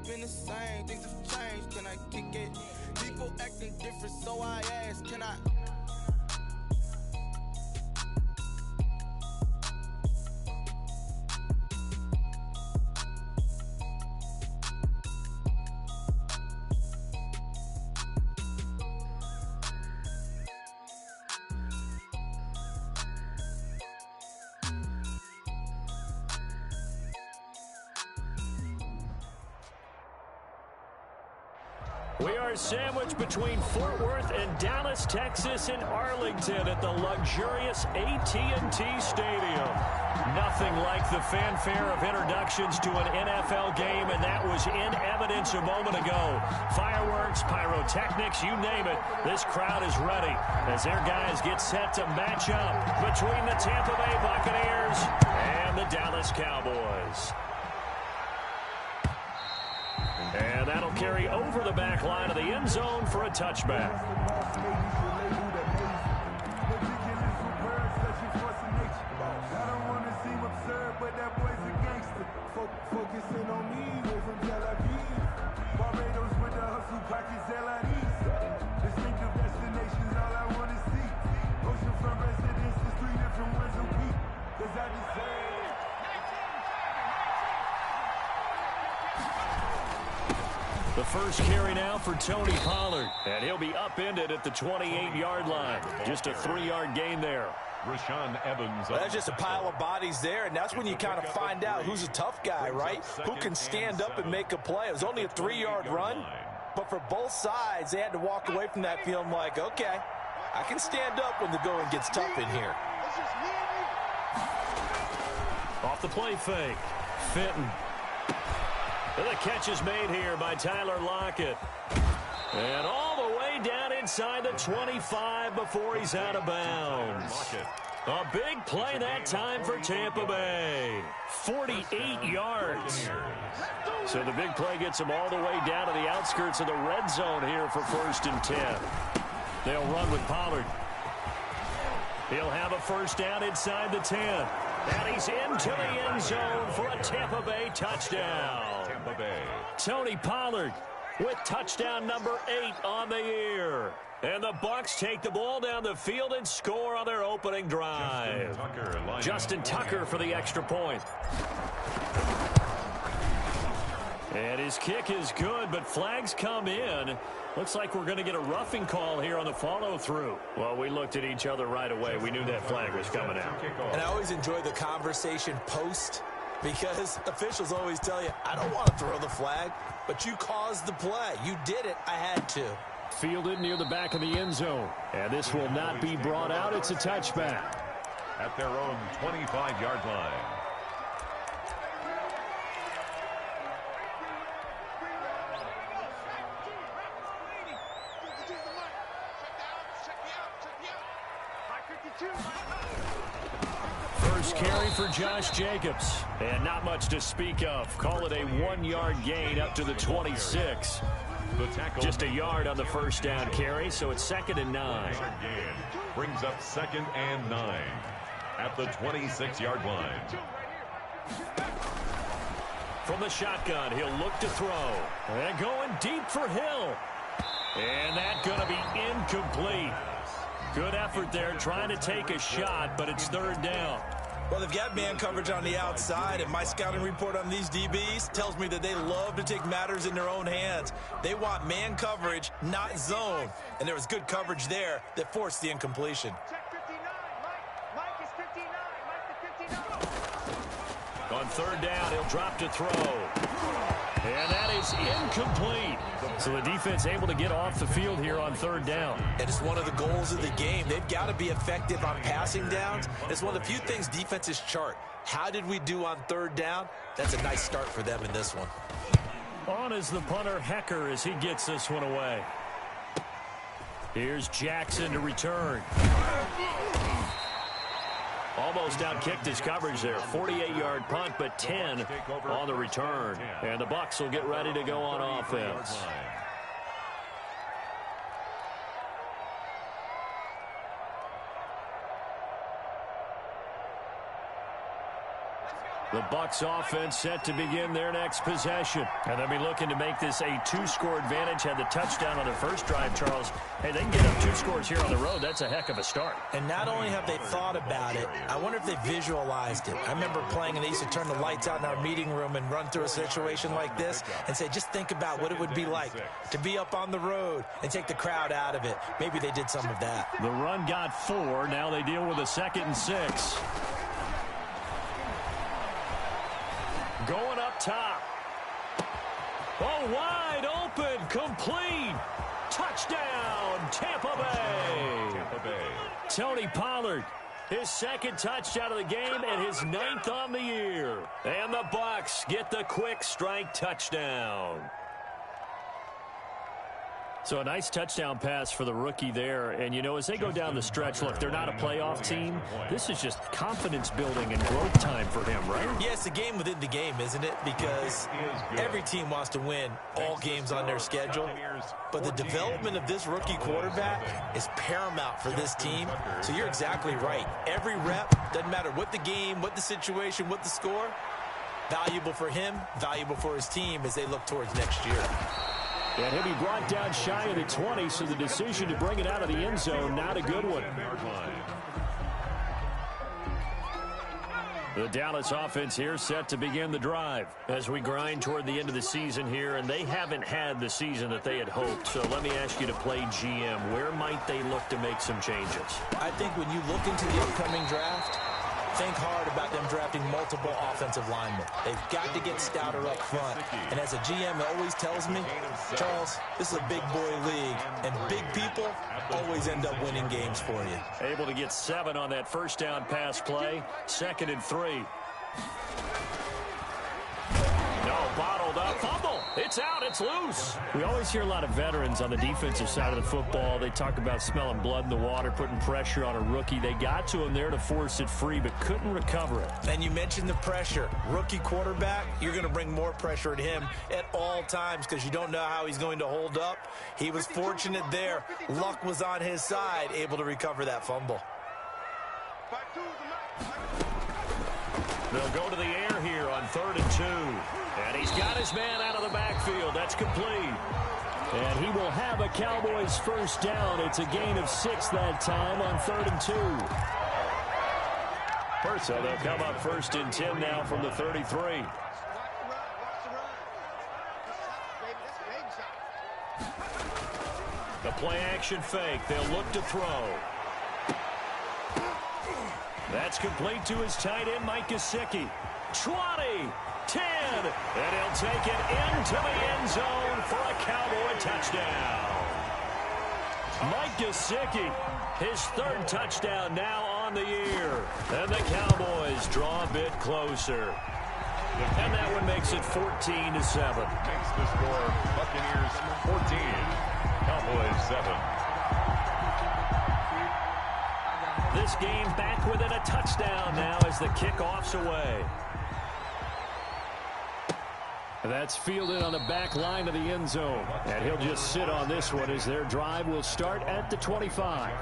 been the same, things have changed, can I kick it? People acting different, so I ask, can I? We are sandwiched between Fort Worth and Dallas, Texas, and Arlington at the luxurious AT&T Stadium. Nothing like the fanfare of introductions to an NFL game, and that was in evidence a moment ago. Fireworks, pyrotechnics, you name it. This crowd is ready as their guys get set to match up between the Tampa Bay Buccaneers and the Dallas Cowboys. And that'll carry over the back line of the end zone for a touchback. Focusing on me, way from Tel Aviv. Barbados with the hustle pockets, LIDs. Distinctive destinations, all I want to see. Oceanfront residences, 3 different ones a week. Cause I deserve it. The first carry now for Tony Pollard. And he'll be upended at the 28-yard line. Just a 3-yard gain there. Rashaan Evans. Well, that's just a pile of bodies there, and that's when you kind of find out who's a tough guy, right? Who can stand up and make a play. It was only a 3-yard run, but for both sides, they had to walk away from that feeling like, okay, I can stand up when the going gets tough in here. Off the play fake. Fenton. And the catch is made here by Tyler Lockett. And all the way down inside the 25 before he's out of bounds. A big play that time for Tampa Bay. 48 yards. So the big play gets them all the way down to the outskirts of the red zone here for 1st and 10. They'll run with Pollard. He'll have a first down inside the 10. And he's into the end zone for a Tampa Bay touchdown. Tampa Bay. Tony Pollard with touchdown number 8 on the year. And the Bucs take the ball down the field and score on their opening drive. Justin Tucker for the extra point. And his kick is good, but flags come in. Looks like we're going to get a roughing call here on the follow-through. Well, we looked at each other right away. We knew that flag was coming out. And I always enjoy the conversation post, because officials always tell you, I don't want to throw the flag, but you caused the play. You did it. I had to. Fielded near the back of the end zone. And this will not be brought out. It's a touchback. At their own 25-yard line. First carry for Josh Jacobs. And not much to speak of. Call it a 1-yard gain up to the 26. Just a yard on the first down carry, so it's 2nd and 9. Brings up 2nd and 9 at the 26-yard line. From the shotgun, he'll look to throw. And going deep for Hill. And that's going to be incomplete. Good effort there trying to take a shot, but it's 3rd down. Well, they've got man coverage on the outside, and my scouting report on these DBs tells me that they love to take matters in their own hands. They want man coverage, not zone. And there was good coverage there that forced the incompletion. On 3rd down, he'll drop to throw. And that is incomplete. So the defense able to get off the field here on 3rd down. And it's one of the goals of the game. They've got to be effective on passing downs. It's one of the few things defenses chart. How did we do on 3rd down? That's a nice start for them in this one. On is the punter, Hecker, as he gets this one away. Here's Jackson to return. Almost outkicked his coverage there. 48-yard punt, but 10 on the return. And the Bucs will get ready to go on offense. The Bucs offense set to begin their next possession. And they'll be looking to make this a two-score advantage. Had the touchdown on their first drive, Charles. Hey, they can get up 2 scores here on the road. That's a heck of a start. And not only have they thought about it, I wonder if they visualized it. I remember playing, and they used to turn the lights out in our meeting room and run through a situation like this and say, just think about what it would be like to be up on the road and take the crowd out of it. Maybe they did some of that. The run got 4. Now they deal with a 2nd and 6. Going up top. Oh, wide open, complete. Touchdown, Tampa Bay. Tony Pollard, his 2nd touchdown of the game and his 9th on the year. And the Bucs get the quick strike touchdown. So a nice touchdown pass for the rookie there. And, you know, as they go down the stretch, look, they're not a playoff team. This is just confidence building and growth time for him, right? Yeah, it's a game within the game, isn't it? Because every team wants to win all games on their schedule. But the development of this rookie quarterback is paramount for this team. So you're exactly right. Every rep, doesn't matter what the game, what the situation, what the score, valuable for him, valuable for his team as they look towards next year. And he'll be brought down shy of the 20, so the decision to bring it out of the end zone, not a good one. The Dallas offense here set to begin the drive as we grind toward the end of the season here, and they haven't had the season that they had hoped. So let me ask you to play GM. Where might they look to make some changes? I think when you look into the upcoming draft, think hard about them drafting multiple offensive linemen. They've got to get stouter up front. And as a GM always tells me, Charles, this is a big boy league, and big people always end up winning games for you. Able to get 7 on that first down pass play. 2nd and 3. No, bottled up. Fumble. It's out. It's loose. We always hear a lot of veterans on the defensive side of the football. They talk about smelling blood in the water, putting pressure on a rookie. They got to him there to force it free, but couldn't recover it. And you mentioned the pressure. Rookie quarterback, you're going to bring more pressure at him at all times because you don't know how he's going to hold up. He was fortunate there. Luck was on his side, able to recover that fumble. They'll go to the air here on 3rd and 2. And he's got his man out of the backfield. That's complete. And he will have a Cowboys first down. It's a gain of 6 that time on 3rd and 2. So they'll come up 1st and 10 now from the 33. The play action fake. They'll look to throw. That's complete to his tight end, Mike Gesicki. 20, 10, and he'll take it into the end zone for a Cowboy touchdown. Mike Gesicki, his 3rd touchdown now on the year. And the Cowboys draw a bit closer. And that one makes it 14-7. Makes the score Buccaneers 14, Cowboys 7. This game back within a touchdown now as the kickoff's away. That's fielded on the back line of the end zone. And he'll just sit on this one as their drive will start at the 25.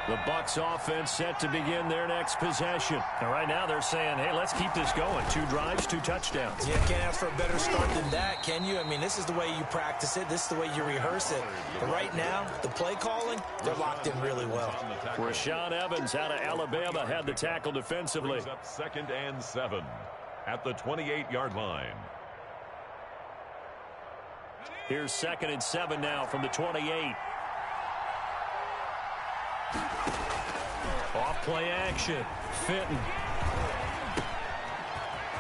The Bucs offense set to begin their next possession. And right now they're saying, hey, let's keep this going. 2 drives, 2 touchdowns. Yeah, can't ask for a better start than that, can you? I mean, this is the way you practice it. This is the way you rehearse it. But right now, the play calling, they're locked in really well. Rashaan Evans out of Alabama had the tackle defensively. Up 2nd and 7 at the 28-yard line. Here's 2nd and 7 now from the 28. Off play action. Fitton.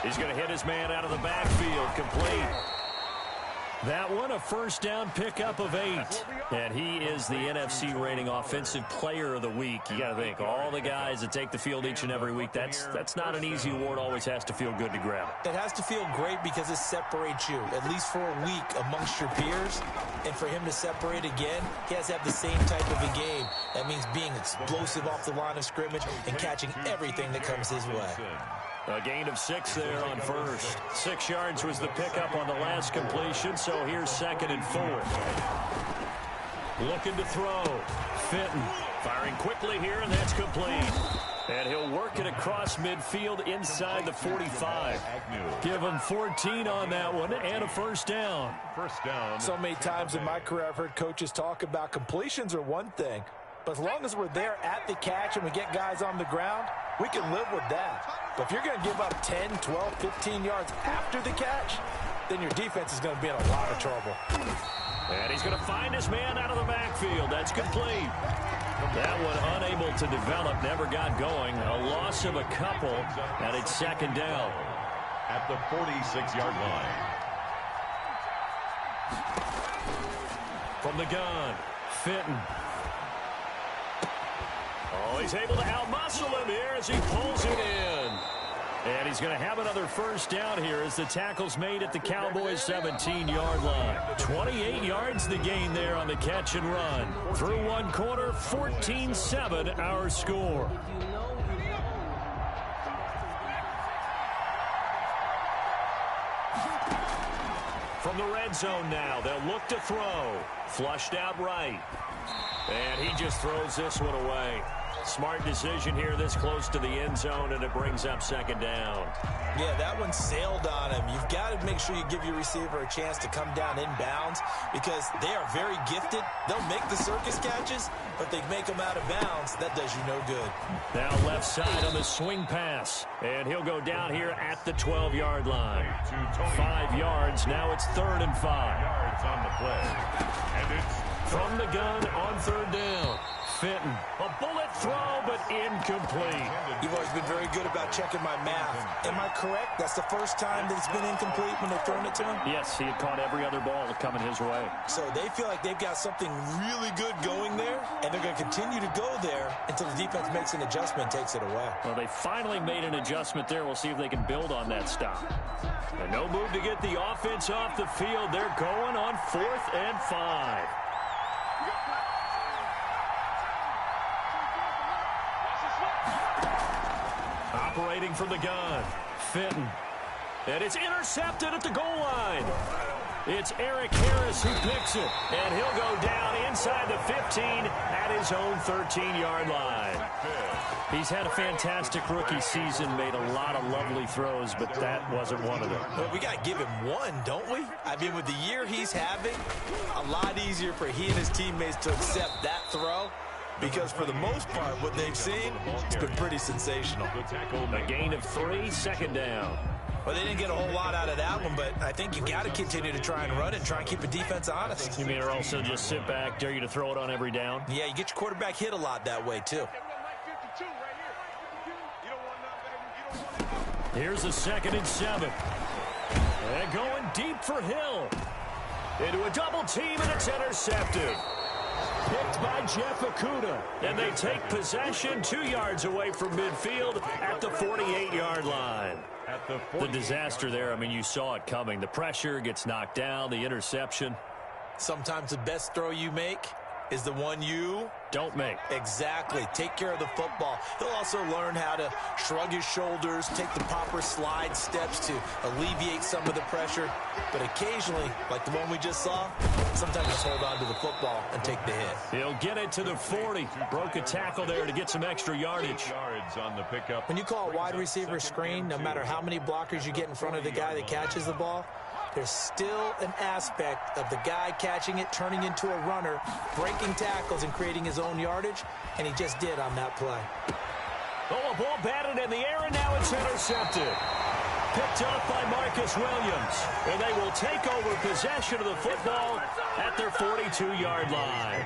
He's going to hit his man out of the backfield. Complete. That one, a first down pickup of 8. And he is the NFC rating offensive player of the week. You got to think, all the guys that take the field each and every week, that's not an easy award. Always has to feel good to grab it. It has to feel great because it separates you, at least for a week, amongst your peers. And for him to separate again, he has to have the same type of a game. That means being explosive off the line of scrimmage and catching everything that comes his way. A gain of 6 there on first. 6 yards was the pickup on the last completion, so here's 2nd and 4. Looking to throw. Fitton firing quickly here, and that's complete. And he'll work it across midfield inside the 45. Give him 14 on that one and a first down. First down. So many times in my career I've heard coaches talk about completions are one thing. But as long as we're there at the catch and we get guys on the ground, we can live with that. But if you're going to give up 10, 12, 15 yards after the catch, then your defense is going to be in a lot of trouble. And he's going to find his man out of the backfield. That's complete. That one unable to develop, never got going. A loss of a couple, and it's second down. At the 46-yard line. From the gun, Fitton. Oh, he's able to outmuscle him here as he pulls it in. And he's going to have another first down here as the tackle's made at the Cowboys' 17-yard line. 28 yards the gain there on the catch and run. Through one quarter, 14-7 our score. From the red zone now, they'll look to throw. Flushed out right. And he just throws this one away. Smart decision here this close to the end zone, and it brings up second down. Yeah, that one sailed on him. You've got to make sure you give your receiver a chance to come down inbounds because they are very gifted. They'll make the circus catches, but they make them out of bounds. That does you no good. Now left side on the swing pass, and he'll go down here at the 12-yard line. 5 yards. Now it's 3rd and 5. Yards on the play. And it's from the gun on third down. Fitton, a bullet throw, but incomplete. You've always been very good about checking my math. Am I correct? That's the first time that it's been incomplete when they've thrown it to him? Yes, he had caught every other ball coming his way. So they feel like they've got something really good going there, and they're going to continue to go there until the defense makes an adjustment and takes it away. Well, they finally made an adjustment there. We'll see if they can build on that stop. And no move to get the offense off the field. They're going on 4th and 5. Operating from the gun, Fitton. And it's intercepted at the goal line. It's Eric Harris who picks it. And he'll go down inside the 15 at his own 13-yard line. He's had a fantastic rookie season, made a lot of lovely throws, but that wasn't one of them. Well, we got to give him one, don't we? I mean, with the year he's having, a lot easier for he and his teammates to accept that throw. Because for the most part, what they've seen, it's been pretty sensational. A gain of 3, second down. Well, they didn't get a whole lot out of that one, but I think you got to continue to try and run it, try and keep the defense honest. You mean or also just sit back, dare you to throw it on every down? Yeah, you get your quarterback hit a lot that way, too. Here's a 2nd and 7. And going deep for Hill. Into a double team, and it's intercepted. Picked by Jeff Okudah. And they take possession 2 yards away from midfield at the 48-yard line. The disaster there, I mean, you saw it coming. The pressure gets knocked down, the interception. Sometimes the best throw you make is the one you don't make. Exactly. Take care of the football. He'll also learn how to shrug his shoulders, take the proper slide steps to alleviate some of the pressure. But occasionally, like the one we just saw, sometimes just hold on to the football and take the hit. He'll get it to the 40. Broke a tackle there to get some extra yardage. Yards on the pickup. When you call a wide receiver screen, no matter how many blockers you get in front of the guy that catches the ball, there's still an aspect of the guy catching it, turning into a runner, breaking tackles and creating his own yardage, and he just did on that play. Oh, a ball batted in the air, and now it's intercepted. Picked up by Marcus Williams, and they will take over possession of the football at their 42-yard line.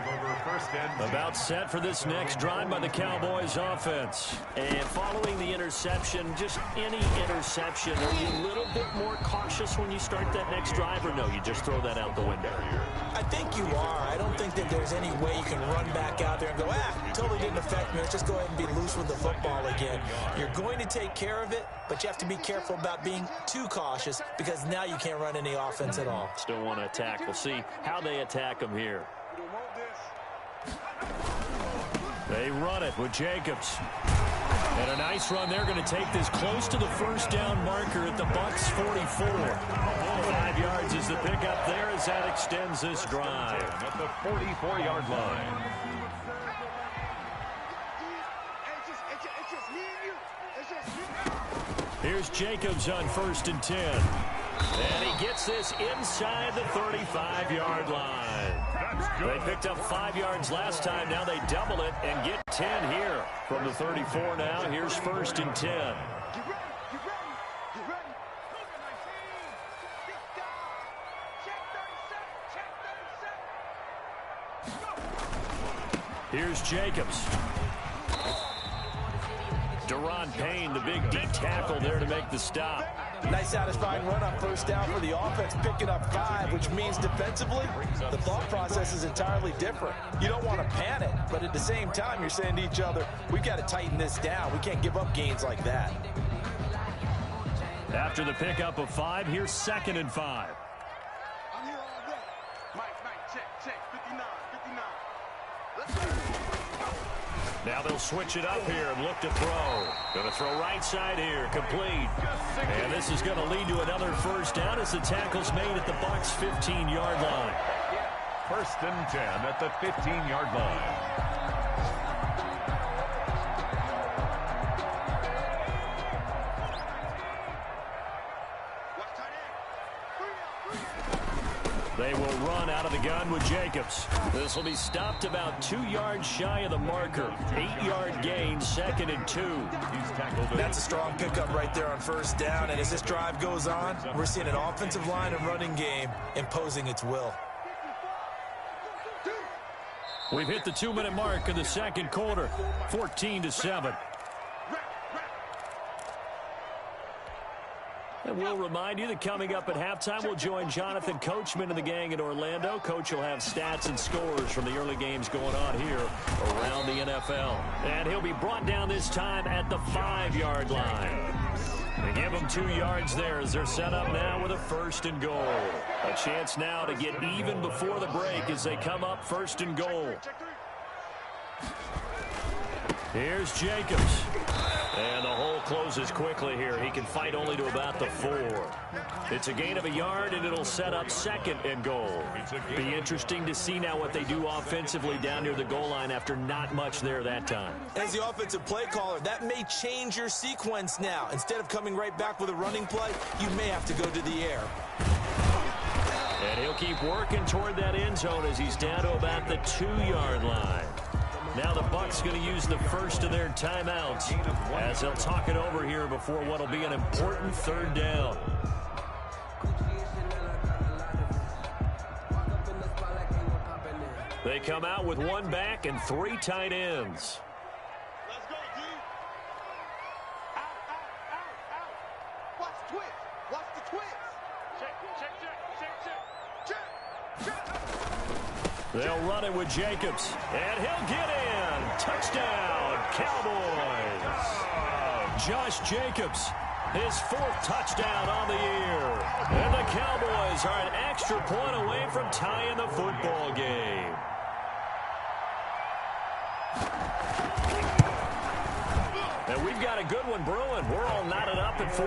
About set for this next drive by the Cowboys offense. And following the interception, just any interception, are you a little bit more cautious when you start that next drive, or no, you just throw that out the window? I think you are. I don't think that there's any way you can run back out there and go, totally didn't affect me. Let's just go ahead and be loose with the football again. You're going to take care of it, but you have to be careful about being too cautious because now you can't run any offense at all. Still want to attack. We'll see how they attack them here. They run it with Jacobs. And a nice run. They're going to take this close to the first down marker at the Bucs 44. 5 5 yards is the pickup there as that extends this drive. At the 44-yard line. Here's Jacobs on 1st and 10. And he gets this inside the 35-yard line. They picked up 5 yards last time. Now they double it and get 10 here. From the 34 now, here's 1st and 10. Here's Jacobs. Deron Payne, the big D tackle there to make the stop. Nice satisfying run on 1st down for the offense, picking up 5, which means defensively, the thought process is entirely different. You don't want to panic, but at the same time, you're saying to each other, we've got to tighten this down. We can't give up gains like that. After the pickup of 5, here's 2nd and 5. I'm here all day. Mike, check. 59. Let's go. Now they'll switch it up here and look to throw. Going to throw right side here, complete. And this is going to lead to another 1st down as the tackle's made at the Bucs' 15-yard line. 1st and 10 at the 15-yard line. They will run out of the gun with Jacobs. This will be stopped about 2 yards shy of the marker. 8-yard gain, 2nd and 2. That's a strong pickup right there on 1st down. And as this drive goes on, we're seeing an offensive line and running game imposing its will. We've hit the 2-minute mark of the 2nd quarter, 14-7. And we'll remind you that coming up at halftime, we'll join Jonathan Coachman and the gang in Orlando. Coach will have stats and scores from the early games going on here around the NFL. And he'll be brought down this time at the 5-yard line. They give them 2 yards there as they're set up now with a 1st and goal. A chance now to get even before the break as they come up 1st and goal. Here's Jacobs. And the hole closes quickly here. He can fight only to about the 4. It's a gain of a yard, and it'll set up 2nd and goal. Be interesting to see now what they do offensively down near the goal line after not much there that time. As the offensive play caller, that may change your sequence now. Instead of coming right back with a running play, you may have to go to the air. And he'll keep working toward that end zone as he's down to about the 2-yard line. Now the Bucs going to use the first of their timeouts as they'll talk it over here before what will be an important 3rd down. They come out with 1 back and 3 tight ends. Let's go, D. Out. Watch the twist. Watch the twist. Check. They'll run it with Jacobs, and he'll get in. Touchdown, Cowboys. Josh Jacobs, his 4th touchdown on the year. And the Cowboys are an extra point away from tying the football game. And we've got a good one brewing. We're all knotted up at 14.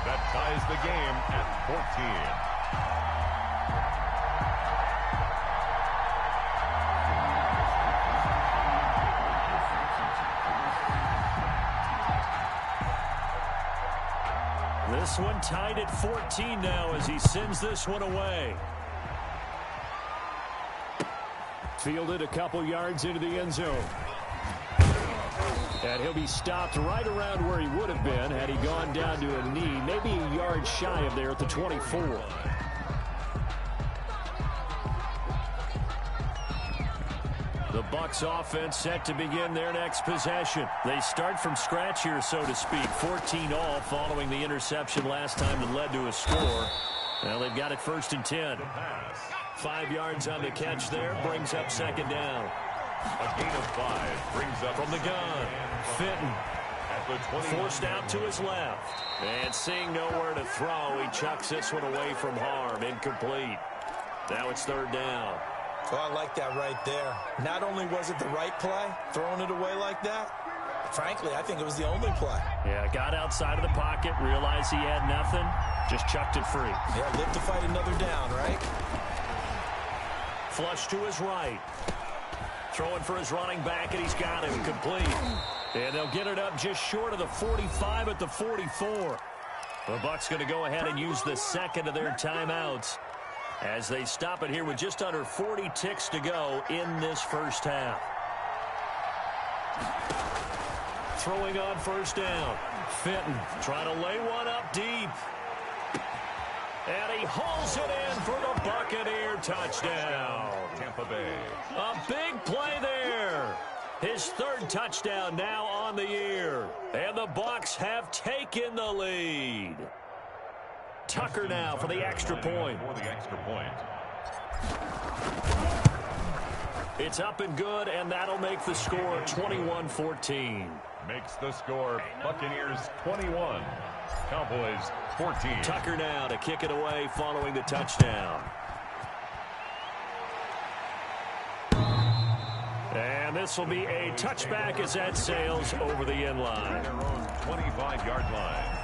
That ties the game at 14. This one tied at 14 now as he sends this one away. Fielded a couple yards into the end zone. And he'll be stopped right around where he would have been had he gone down to a knee, maybe a yard shy of there at the 24. The Bucs offense set to begin their next possession. They start from scratch here, so to speak. 14-all following the interception last time that led to a score. Well, they've got it 1st and 10. 5 yards on the catch there, brings up 2nd down. A gain of 5 brings up from the gun. Fitton at the 20. Forced out to his left. And seeing nowhere to throw, he chucks this one away from harm. Incomplete. Now it's 3rd down. Oh, I like that right there. Not only was it the right play, throwing it away like that, frankly, I think it was the only play. Yeah, got outside of the pocket, realized he had nothing, Just chucked it free. Yeah, live to fight another down, right? Flush to his right. Throwing for his running back, and he's got him complete. And they'll get it up just short of the 45 at the 44. The Bucs going to go ahead and use the second of their timeouts as they stop it here with just under 40 ticks to go in this first half. Throwing on first down. Fenton trying to lay one up deep. And he hauls it in for the Buccaneer touchdown. Tampa Bay. A big play there. His third touchdown now on the year. And the Bucs have taken the lead. Tucker now for the extra point. It's up and good, and that'll make the score 21-14. Makes the score Buccaneers 21. Cowboys 14. Tucker now to kick it away following the touchdown. And this will be a touchback as that sails over the end line. 25-yard line.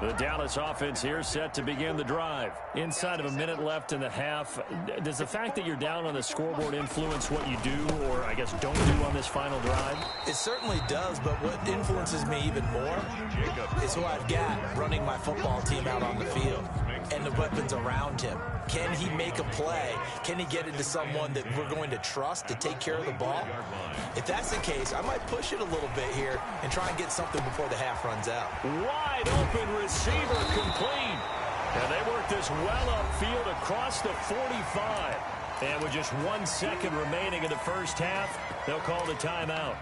The Dallas offense here set to begin the drive. Inside of a minute left in the half, does the fact that you're down on the scoreboard influence what you do, or I guess don't do on this final drive? It certainly does, but what influences me even more is who I've got running my football team out on the field and the weapons around him. Can he make a play? Can he get into someone that we're going to trust to take care of the ball? If that's the case, I might push it a little bit here and try and get something before the half runs out. Wide open receiver complete. And they work this well upfield across the 45. And with just 1 second remaining in the first half, they'll call the timeout.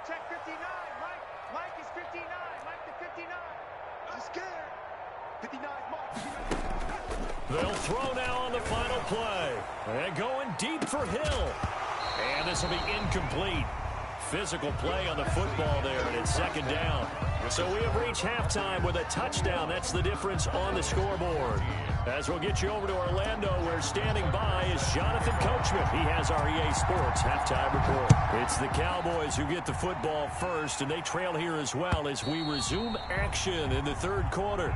Check 59, Mike. Mike is 59. Mike to 59. I'm scared. 59 Mike. They'll throw now on the final play. And going deep for Hill. And this will be incomplete. Physical play on the football there, and it's second down. So we have reached halftime with a touchdown. That's the difference on the scoreboard. As we'll get you over to Orlando, where standing by is Jonathan Coachman. He has our EA Sports halftime report. It's the Cowboys who get the football first, and they trail here as well as we resume action in the third quarter.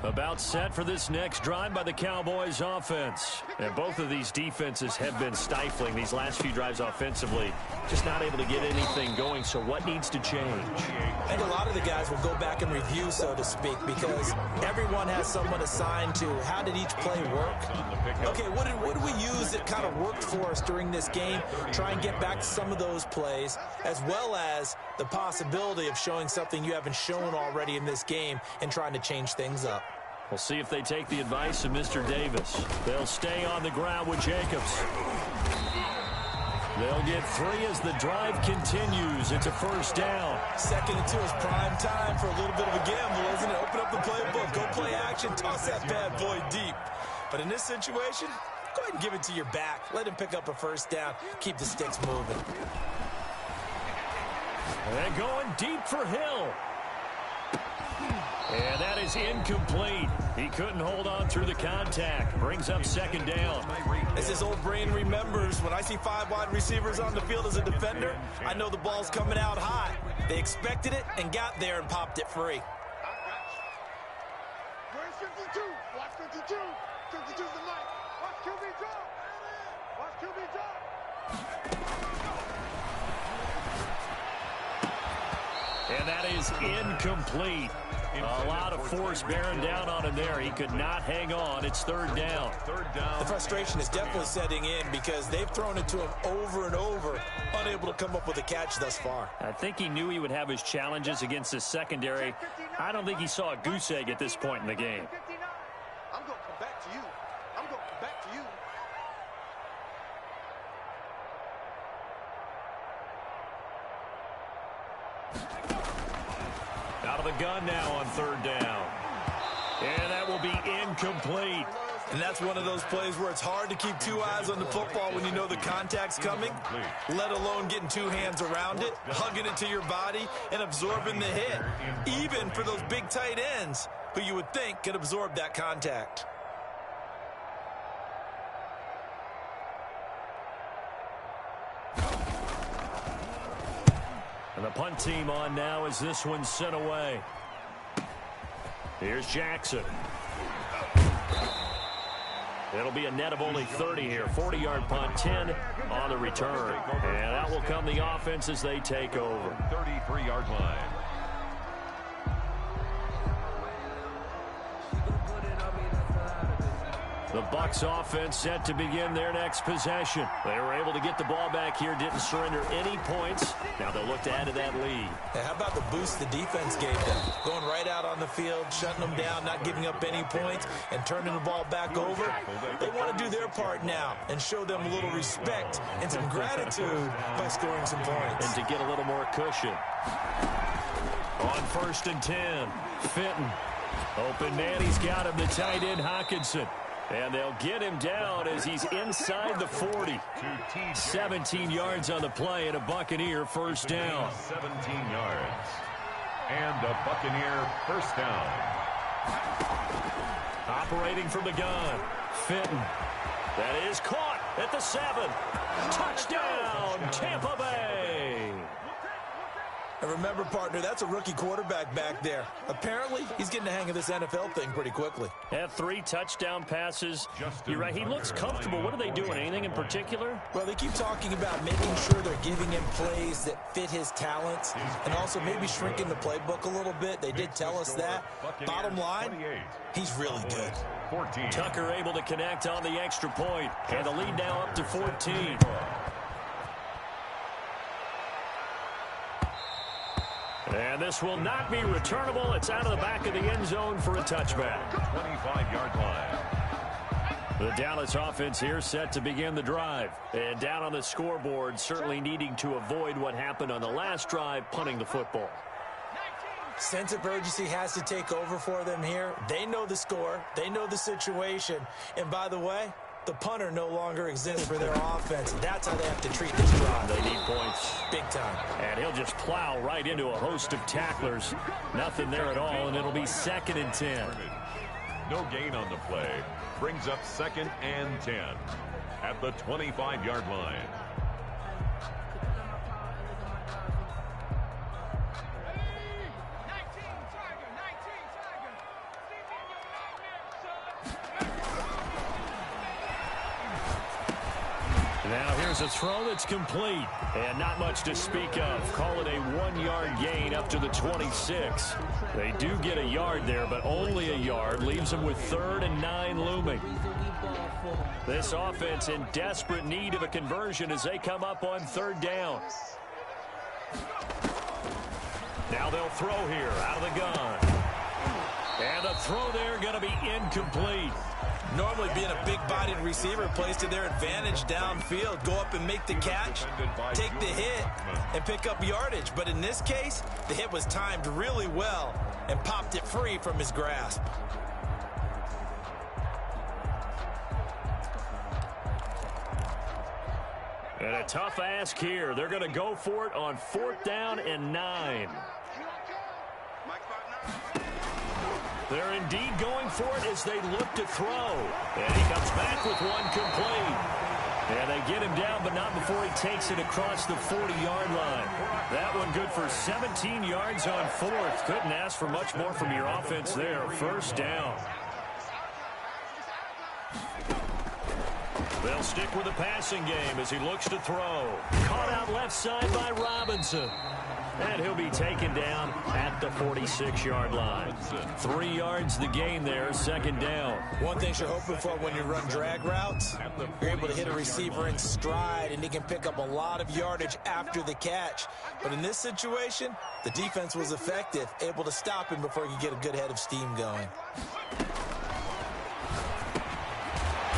About set for this next drive by the Cowboys offense. And both of these defenses have been stifling these last few drives offensively. Just not able to get anything going, so what needs to change? I think a lot of the guys will go back and review, so to speak, because everyone has someone assigned to how did each play work. Okay, what did we use that kind of worked for us during this game? Try and get back to some of those plays, as well as the possibility of showing something you haven't shown already in this game and trying to change things up. We'll see if they take the advice of Mr. Davis. They'll stay on the ground with Jacobs. They'll get 3 as the drive continues. It's a first down. 2nd and 2 is prime time for a little bit of a gamble, isn't it? Open up the playbook, go play action, toss that bad boy deep. But in this situation, go ahead and give it to your back. Let him pick up a first down. Keep the sticks moving. And going deep for Hill. And that is incomplete. He couldn't hold on through the contact. Brings up second down. As his old brain remembers, when I see 5 wide receivers on the field as a defender, I know the ball's coming out high. They expected it and got there and popped it free. Where's 52? Watch 52. 52's the mic. Watch QB drop. Watch QB drop. And that is incomplete. A lot of force bearing down on him there. He could not hang on. It's third down. The frustration is definitely setting in because they've thrown it to him over and over, unable to come up with a catch thus far. I think he knew he would have his challenges against his secondary. I don't think he saw a goose egg at this point in the game. I'm going to come back to you. I'm going to come back to you. Out of the gun now on third down. And that will be incomplete. And that's one of those plays where it's hard to keep two eyes on the football when you know the contact's coming, let alone getting two hands around it, hugging it to your body, and absorbing the hit, even for those big tight ends who you would think could absorb that contact. And the punt team on now as this one's sent away. Here's Jackson. It'll be a net of only 30 here. 40-yard punt, 10 on the return. And that will come the offense as they take over. 33-yard line. The Bucs offense set to begin their next possession. They were able to get the ball back here, didn't surrender any points. Now they'll look to add to that lead. Hey, how about the boost the defense gave them? Going right out on the field, shutting them down, not giving up any points, and turning the ball back over. They want to do their part now and show them a little respect and some gratitude by scoring some points. And to get a little more cushion. On 1st and 10, Fenton. Open man, he's got him, the tight end, Hockenson. And they'll get him down as he's inside the 40. 17 yards on the play and a Buccaneer first down. 17 yards. And a Buccaneer first down. Operating from the gun, Fenton. That is caught at the 7. Touchdown, Tampa Bay. And remember, partner, that's a rookie quarterback back there. Apparently, he's getting the hang of this NFL thing pretty quickly. Had 3 touchdown passes. You're right, he looks comfortable. What are they doing? Anything in particular? Well, they keep talking about making sure they're giving him plays that fit his talents and also maybe shrinking the playbook a little bit. They did tell us that. Bottom line, he's really good. 14. Tucker able to connect on the extra point. And the lead now up to 14. And this will not be returnable. It's out of the back of the end zone for a touchback. 25-yard line. The Dallas offense here set to begin the drive. And down on the scoreboard, certainly needing to avoid what happened on the last drive, punting the football. Sense of urgency has to take over for them here. They know the score. They know the situation. And by the way, the punter no longer exists for their offense. That's how they have to treat this drive. They need points. Big time. And he'll just plow right into a host of tacklers. Nothing there at all, and it'll be 2nd and 10. No gain on the play. Brings up 2nd and 10 at the 25-yard line. Now here's a throw that's complete. And not much to speak of. Call it a 1-yard gain up to the 26. They do get a yard there, but only a yard. Leaves them with 3rd and 9 looming. This offense in desperate need of a conversion as they come up on 3rd down. Now they'll throw here out of the gun. And the throw there going to be incomplete. Normally being a big-bodied receiver plays to their advantage downfield. Go up and make the catch, take the hit, and pick up yardage. But in this case, the hit was timed really well and popped it free from his grasp. And a tough ask here. They're going to go for it on 4th down and 9. They're indeed going for it as they look to throw. And he comes back with one complete. And they get him down, but not before he takes it across the 40-yard line. That one good for 17 yards on 4th. Couldn't ask for much more from your offense there. First down. They'll stick with the passing game as he looks to throw. Caught out left side by Robinson. And he'll be taken down at the 46-yard line. 3 yards the gain there, second down. One thing you're hoping for when you run drag routes, you're able to hit a receiver in stride, and he can pick up a lot of yardage after the catch. But in this situation, the defense was effective, able to stop him before he could get a good head of steam going.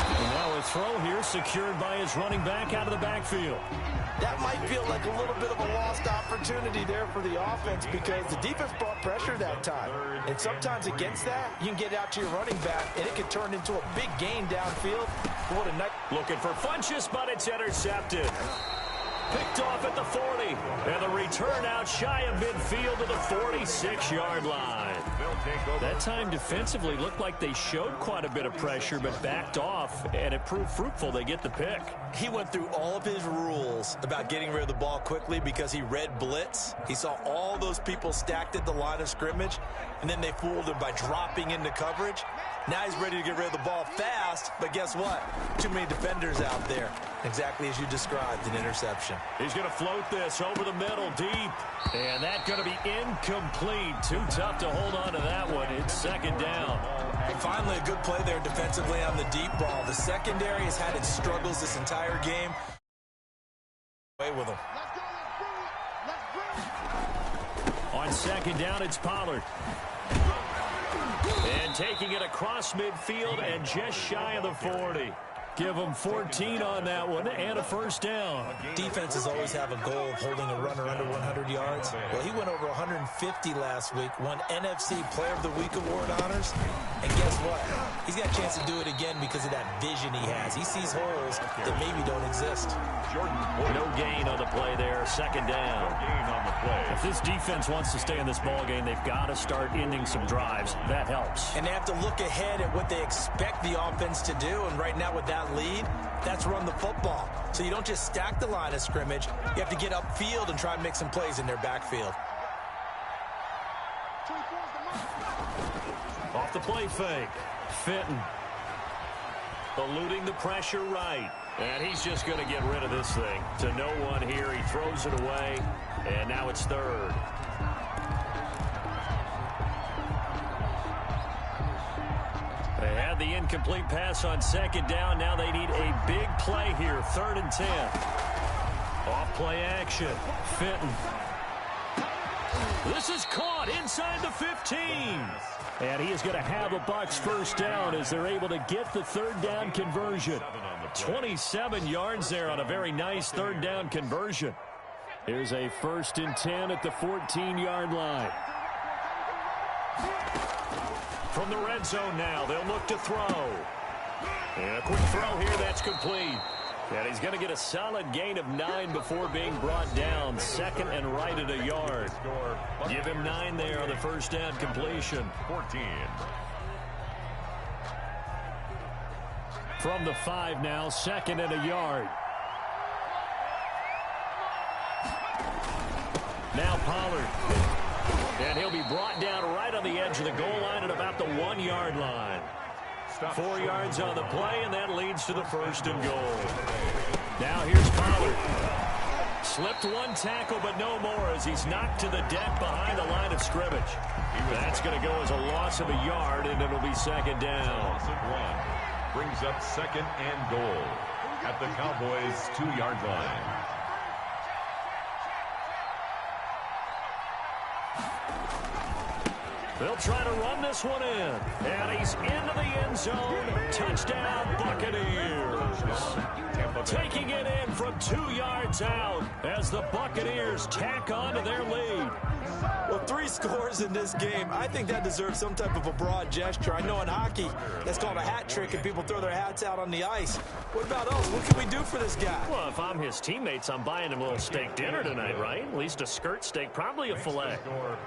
And now a throw here secured by his running back out of the backfield. That might feel like a little bit of a lost opportunity there for the offense because the defense brought pressure that time. And sometimes against that, you can get out to your running back, and it can turn into a big gain downfield. What a night. Looking for Funchess, but it's intercepted. Picked off at the 40. And the return out shy of midfield to the 46-yard line. That time defensively looked like they showed quite a bit of pressure, but backed off, and it proved fruitful. They get the pick. He went through all of his rules about getting rid of the ball quickly because he read blitz. He saw all those people stacked at the line of scrimmage, and then they fooled him by dropping into coverage. Now he's ready to get rid of the ball fast, but guess what? Too many defenders out there. Exactly as you described, an interception. He's going to float this over the middle, deep. And that's going to be incomplete. Too tough to hold on to that one. It's second down. And finally, a good play there defensively on the deep ball. The secondary has had its struggles this entire game. Away with him. On second down, it's Pollard. And taking it across midfield and just shy of the 40. Give them 14 on that one and a first down. Defenses always have a goal of holding a runner under 100 yards. Well, he went over 150 last week, won NFC Player of the Week award honors. And guess what? He's got a chance to do it again because of that vision he has. He sees holes that maybe don't exist. No gain on the play there. Second down. No gain on the play. If this defense wants to stay in this ball game, they've got to start ending some drives. That helps. And they have to look ahead at what they expect the offense to do. And right now with that lead, that's run the football. So you don't just stack the line of scrimmage. You have to get upfield and try and make some plays in their backfield. Off the play fake. Fenton. Eluding the pressure right. And he's just going to get rid of this thing. To no one here. He throws it away. And now it's third. They had the incomplete pass on second down. Now they need a big play here. 3rd and 10. Off play action. Fenton. This is caught inside the 15. And he is going to have a Bucs first down as they're able to get the 3rd down conversion. 27 yards there on a very nice 3rd down conversion. Here's a 1st and 10 at the 14-yard line. From the red zone now, they'll look to throw. And a quick throw here, that's complete. And he's going to get a solid gain of 9 before being brought down. 2nd and right at a yard. Give him 9 there on the first down completion. 14. From the 5 now, 2nd and a yard. Now Pollard. And he'll be brought down right on the edge of the goal line at about the 1-yard line. 4 yards on the play, and that leads to the 1st and goal. Now here's Pollard. Slipped one tackle, but no more as he's knocked to the deck behind the line of scrimmage. That's going to go as a loss of a yard, and it'll be 2nd down. Loss of 1. Brings up 2nd and goal at the Cowboys' 2-yard line. They'll try to run this one in. And he's into the end zone. Touchdown, Buccaneers. Taking it in from 2 yards out as the Buccaneers tack on to their lead. Well, 3 scores in this game. I think that deserves some type of a broad gesture. I know in hockey, that's called a hat trick, and people throw their hats out on the ice. What about us? What can we do for this guy? Well, if I'm his teammates, I'm buying him a little steak dinner tonight, right? At least a skirt steak, probably a filet.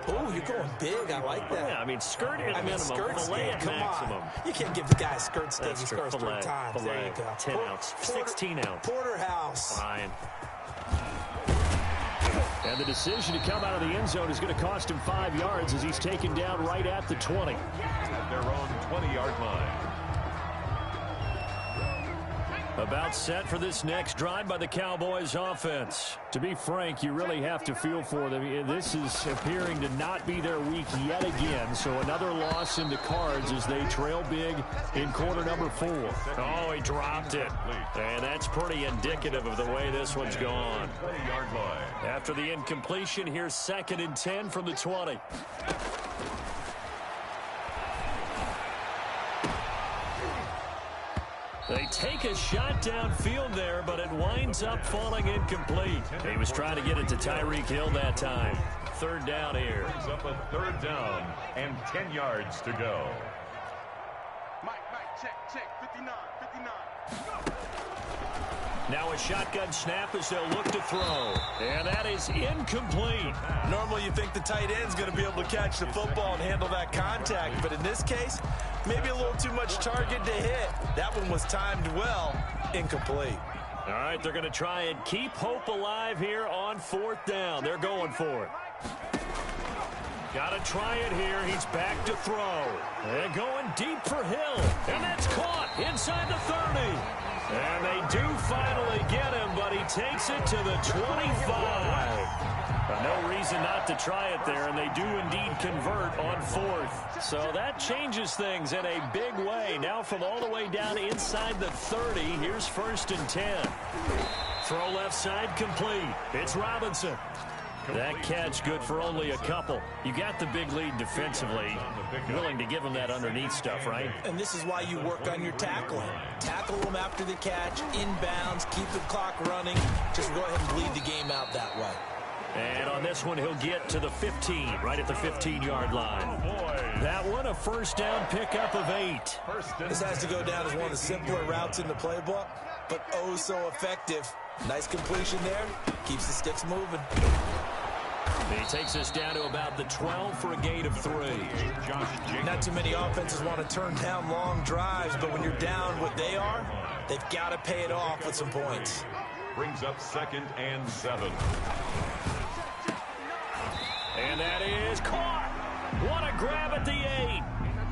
Oh, you're going big. I like that. Yeah, I mean, skirt at minimum, skirt filet steak. at Come maximum. on. You can't give the guy a skirt steak. That's He true. scores 3 times. There you go. 10 ounce, 16 ounce. Porterhouse. Fine. And the decision to come out of the end zone is going to cost him 5 yards as he's taken down right at the 20. At their own 20-yard line. About set for this next drive by the Cowboys offense. To be frank, you really have to feel for them. This is appearing to not be their week yet again. So another loss in the cards as they trail big in quarter number 4. Oh, he dropped it. And that's pretty indicative of the way this one's gone. After the incompletion, here's 2nd and 10 from the 20. They take a shot downfield there, but it winds up falling incomplete. He was trying to get it to Tyreek Hill that time. 3rd down here. Brings up a 3rd down and 10 yards to go. Mike, check, 59. Now a shotgun snap as they'll look to throw. And that is incomplete. Normally you think the tight end's going to be able to catch the football and handle that contact, but in this case, maybe a little too much target to hit. That one was timed well. Incomplete. All right, they're going to try and keep hope alive here on 4th down. They're going for it. Got to try it here. He's back to throw. And going deep for Hill. And that's caught inside the 30. And they do finally get him, but he takes it to the 25. No reason not to try it there, and they do indeed convert on 4th. So that changes things in a big way. Now from all the way down inside the 30, here's 1st and 10. Throw left side complete. It's Robinson. That catch good for only a couple. You got the big lead defensively. Willing to give them that underneath stuff, right? And this is why you work on your tackling. Tackle them after the catch, inbounds, keep the clock running. Just go ahead and bleed the game out that way. And on this one, he'll get to the 15, right at the 15-yard line. That one, a 1st down pickup of 8. This has to go down as one of the simpler routes in the playbook, but oh so effective. Nice completion there. Keeps the sticks moving. He takes us down to about the 12 for a gain of 3. Not too many offenses want to turn down long drives, but when you're down what they are, they've got to pay it off with some points. Brings up 2nd and 7. And that is caught. What a grab at the 8.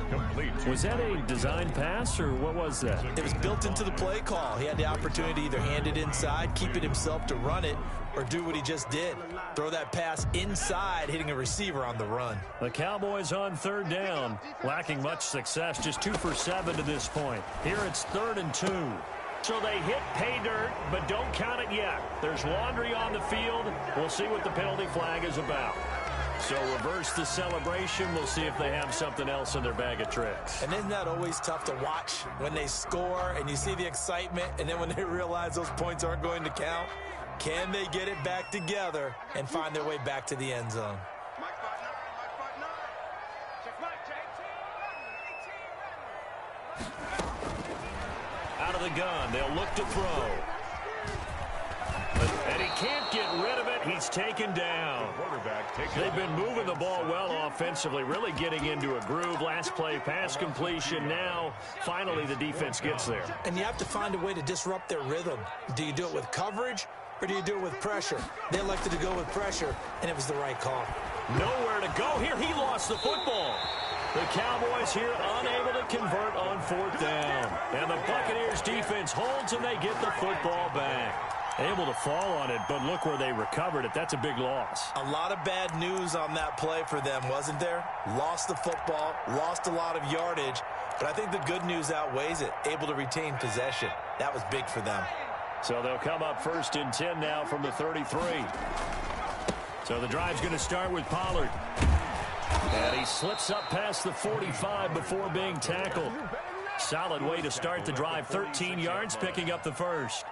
Complete. Was that a design pass, or what was that? It was built into the play call. He had the opportunity to either hand it inside, keep it himself to run it, or do what he just did. Throw that pass inside, hitting a receiver on the run. The Cowboys on 3rd down. Lacking much success, just 2 for 7 to this point. Here it's 3rd and 2. So they hit pay dirt, but don't count it yet. There's laundry on the field. We'll see what the penalty flag is about. So reverse the celebration. We'll see if they have something else in their bag of tricks. And isn't that always tough to watch when they score and you see the excitement, and then when they realize those points aren't going to count? Can they get it back together and find their way back to the end zone? Out of the gun, they'll look to throw. And he can't get rid of it. He's taken down. They've been moving the ball well offensively, really getting into a groove. Last play, pass completion. Now, finally, the defense gets there. And you have to find a way to disrupt their rhythm. Do you do it with coverage, or do you do it with pressure? They elected to go with pressure, and it was the right call. Nowhere to go here. He lost the football. The Cowboys here unable to convert on 4th down. And the Buccaneers defense holds, and they get the football back. Able to fall on it, but look where they recovered it. That's a big loss. A lot of bad news on that play for them, wasn't there? Lost the football, lost a lot of yardage, but I think the good news outweighs it. Able to retain possession. That was big for them. So they'll come up 1st and 10 now from the 33. So the drive's going to start with Pollard. And he slips up past the 45 before being tackled. Solid way to start the drive. 13 yards, picking up the 1st.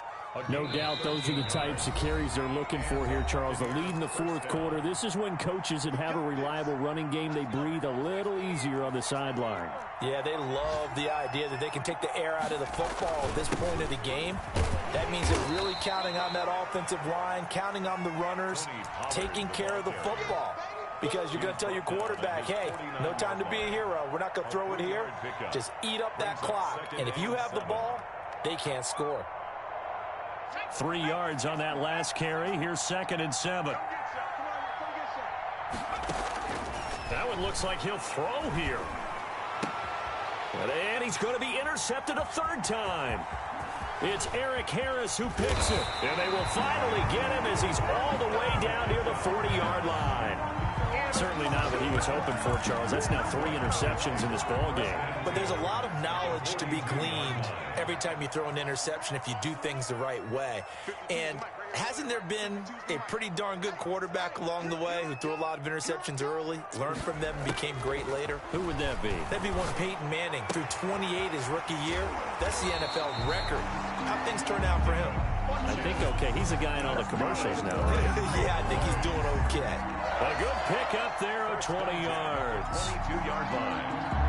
No doubt those are the types of carries they're looking for here, Charles. The lead in the 4th quarter. This is when coaches that have a reliable running game, they breathe a little easier on the sideline. Yeah, they love the idea that they can take the air out of the football at this point of the game. That means they're really counting on that offensive line, counting on the runners, taking care of the football. Because you're going to tell your quarterback, hey, no time to be a hero. We're not going to throw it here. Just eat up that clock. And if you have the ball, they can't score. 3 yards on that last carry. Here's 2nd and 7. That one looks like he'll throw here. And he's going to be intercepted a 3rd time. It's Eric Harris who picks it. And they will finally get him as he's all the way down near the 40-yard line. Certainly not what he was hoping for, Charles. That's now 3 interceptions in this ball game. But there's a lot of knowledge to be gleaned every time you throw an interception if you do things the right way. And hasn't there been a pretty darn good quarterback along the way who threw a lot of interceptions early, learned from them, and became great later? Who would that be? That'd be one Peyton Manning. Threw 28 his rookie year. That's the NFL record. How things turn out for him? I think okay. He's a guy in all the commercials now, right? Yeah, I think he's doing okay. A good pick up there of 20 yards. 22-yard line.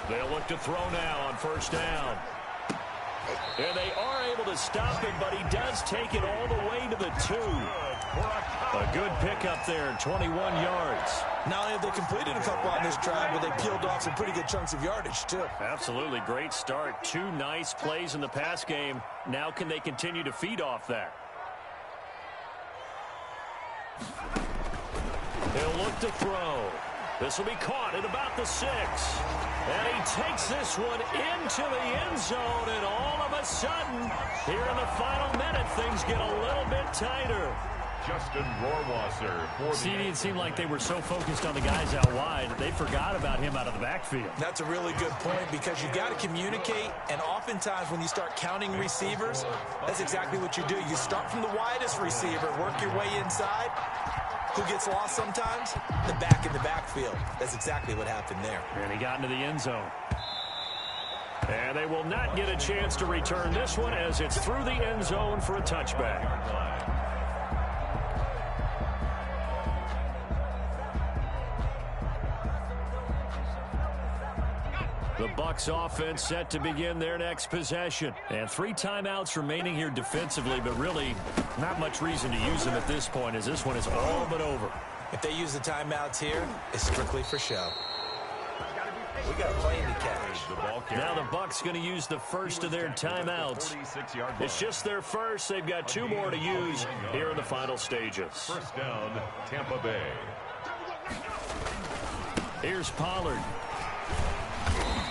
They'll look to throw now on first down. And they are able to stop him, but he does take it all the way to the 2. A good pickup there, 21 yards. Not only have they completed a couple on this drive, but they peeled off some pretty good chunks of yardage, too. Absolutely great start. 2 nice plays in the pass game. Now can they continue to feed off that? They'll look to throw. This will be caught at about the 6. And he takes this one into the end zone, and all of a sudden, here in the final minute, things get a little bit tighter. Justin Rohrwasser. CD, it seemed like they were so focused on the guys out wide that they forgot about him out of the backfield. That's a really good point because you've got to communicate, and oftentimes when you start counting receivers, that's exactly what you do. You start from the widest receiver, work your way inside. Who gets lost sometimes? The back in the backfield. That's exactly what happened there. And he got into the end zone. And they will not get a chance to return this one as it's through the end zone for a touchback. The Bucs offense set to begin their next possession. And 3 timeouts remaining here defensively, but really not much reason to use them at this point as this one is all but over. If they use the timeouts here, it's strictly for show. We got plenty to catch. Now the Bucs going to use the first of their timeouts. It's just their first. They've got 2 more to use here in the final stages. First down, Tampa Bay. Here's Pollard.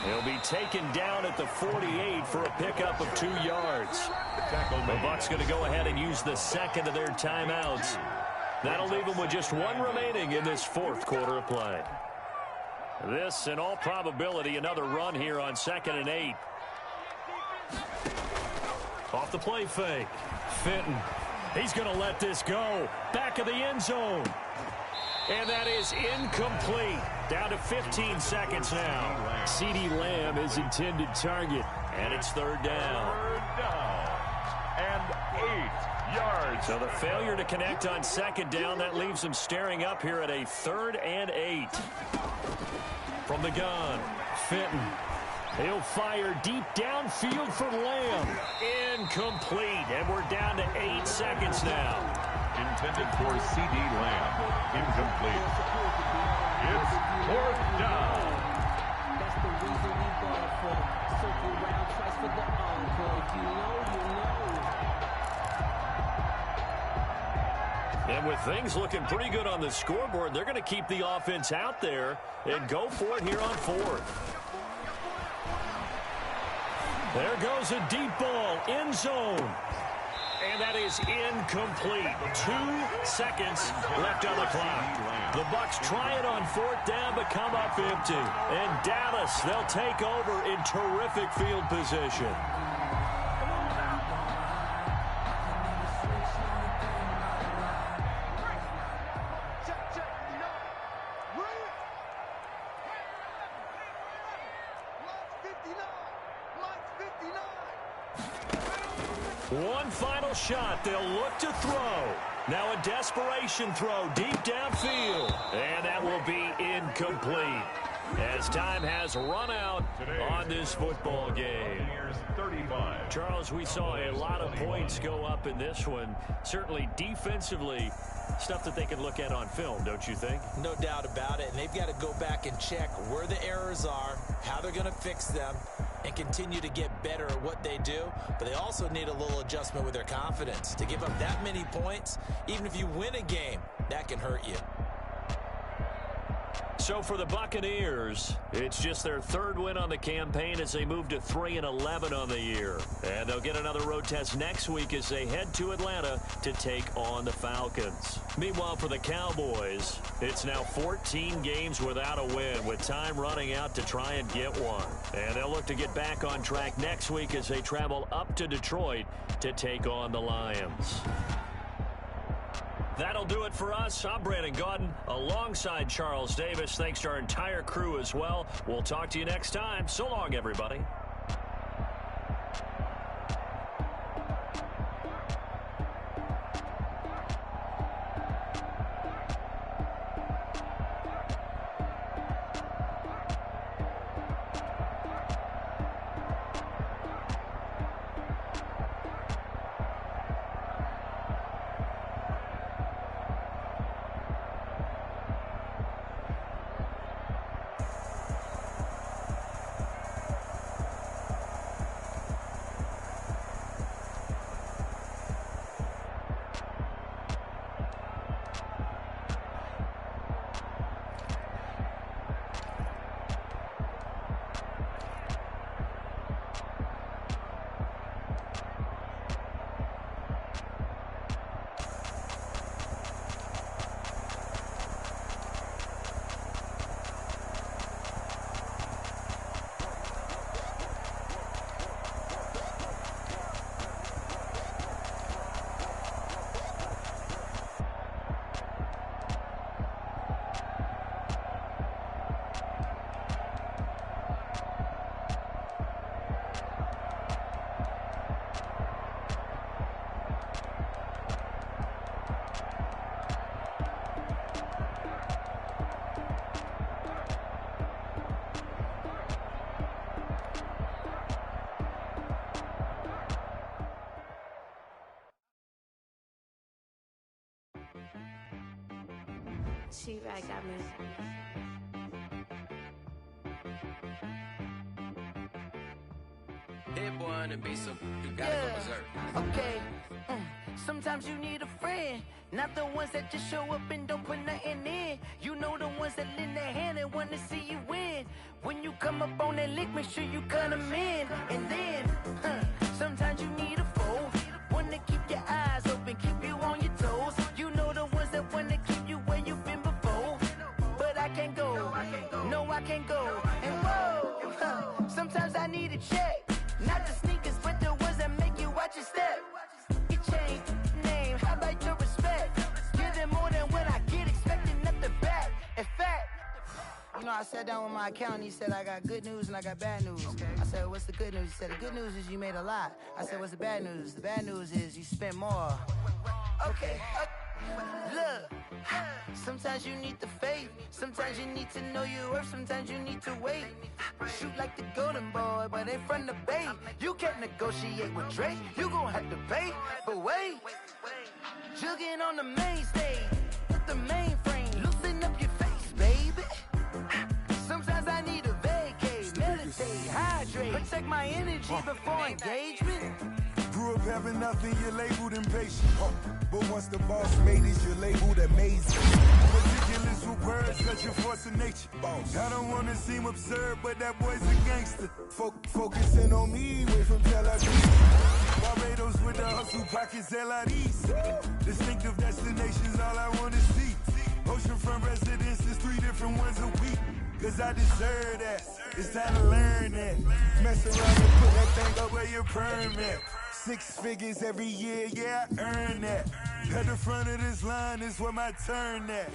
He'll be taken down at the 48 for a pickup of 2 yards. The Bucs going to go ahead and use the second of their timeouts. That'll leave them with just 1 remaining in this 4th quarter of play. This, in all probability, another run here on 2nd and 8. Off the play fake. Fenton. He's going to let this go. Back of the end zone. And that is incomplete. Down to 15 seconds now. CeeDee Lamb is intended target. And it's 3rd down. 3rd down. And 8 yards. So the failure to connect on 2nd down, that leaves him staring up here at a 3rd and 8. From the gun, Fenton. He'll fire deep downfield for Lamb. Incomplete. And we're down to 8 seconds now. Intended for CeeDee Lamb. Incomplete. It's 4th down. That's the reason we bought it for. Circle round twice for the encore. If you know, you know. And with things looking pretty good on the scoreboard, they're going to keep the offense out there and go for it here on 4th. There goes a deep ball, end zone. And that is incomplete. 2 seconds left on the clock. The Bucs try it on 4th down, but come up empty. And Dallas, they'll take over in terrific field position. One final shot. They'll look to throw. Now a desperation throw deep downfield. And that will be incomplete as time has run out on this football game. 35. Charles, we saw a lot of points go up in this one. Certainly defensively, stuff that they can look at on film, don't you think? No doubt about it. And they've got to go back and check where the errors are, how they're going to fix them. and continue to get better at what they do, but they also need a little adjustment with their confidence. To give up that many points, even if you win a game, that can hurt you. So for the Buccaneers, it's just their third win on the campaign as they move to 3-11 on the year. And they'll get another road test next week as they head to Atlanta to take on the Falcons. Meanwhile, for the Cowboys, it's now 14 games without a win, with time running out to try and get one. And they'll look to get back on track next week as they travel up to Detroit to take on the Lions. That'll do it for us. I'm Brandon Gaudin alongside Charles Davis. Thanks to our entire crew as well. We'll talk to you next time. So long, everybody. She-Rag got me. Hit boy on the beat, so you gotta go berserk. Okay. Sometimes you need a friend, not the ones that just show up and don't put nothing in. You know the ones that lend their hand and want to see you win. When you come up on that lick, make sure you cut them in. And then, sometimes you need a foe, one to keep your eyes open, keep you on your toes. You know the ones that want to keep you where you've been before. But I can't go, no I can't go. And whoa, sometimes I need a check. Not the sneakers, but the ones that make you watch your step. You change name, how about your respect? Give them more than what I get, expecting nothing back. In fact, you know, I sat down with my accountant, he said, I got good news and I got bad news. I said, what's the good news? He said, the good news is you made a lot. I said, what's the bad news? The bad news is you spent more. Okay, look, sometimes you need the faith, sometimes you need to know your worth, sometimes you need to wait. Shoot like the golden boy, but in front of Bay. You can't negotiate with Drake, you gon' have to pay. But wait, jugging on the main stage, with the mainframe, loosen up your face, baby. Sometimes I need a vacate, meditate, hydrate, protect my energy before engagement. Grew up having nothing, you're labeled impatient. But once the boss made it, you're labeled amazing. Ridiculous with words, such a force of nature. I don't want to seem absurd, but that boy's a gangster. Focusing on me, way from Tel Aviv. Barbados with the hustle, pockets LIDs. Distinctive destinations, all I want to see. Oceanfront residences, 3 different ones a week. Cause I deserve that, it's time to learn that. Mess around and put that thing up where your permit. 6 figures every year, yeah, I earn that. At the front of this line is where my turn at.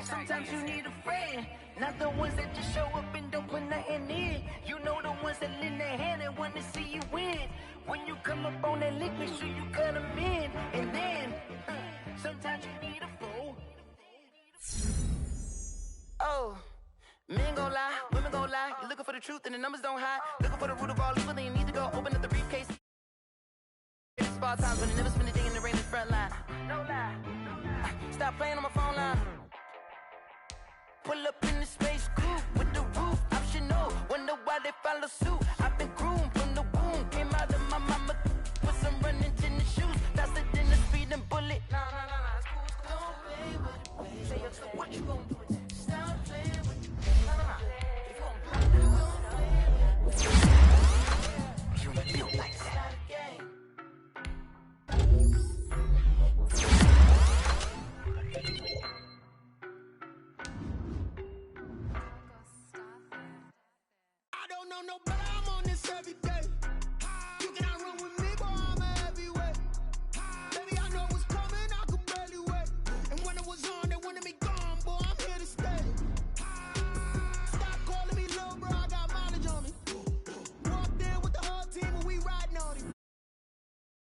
Sometimes you need a friend, not the ones that just show up and don't put nothing in. You know the ones that lend their hand and want to see you win. When you come up on that lick, make sure you cut them in. And then, sometimes you need a fool. Oh. Men gon' lie, women gon' lie. You're looking for the truth and the numbers don't hide. Looking for the root of all evil, then you need to go open up the briefcase. It's fall times when you never spend a day in the rain in the front line. No lie. Stop playing on my phone line. Pull up in the space coupe with the roof optional. Wonder why they follow suit.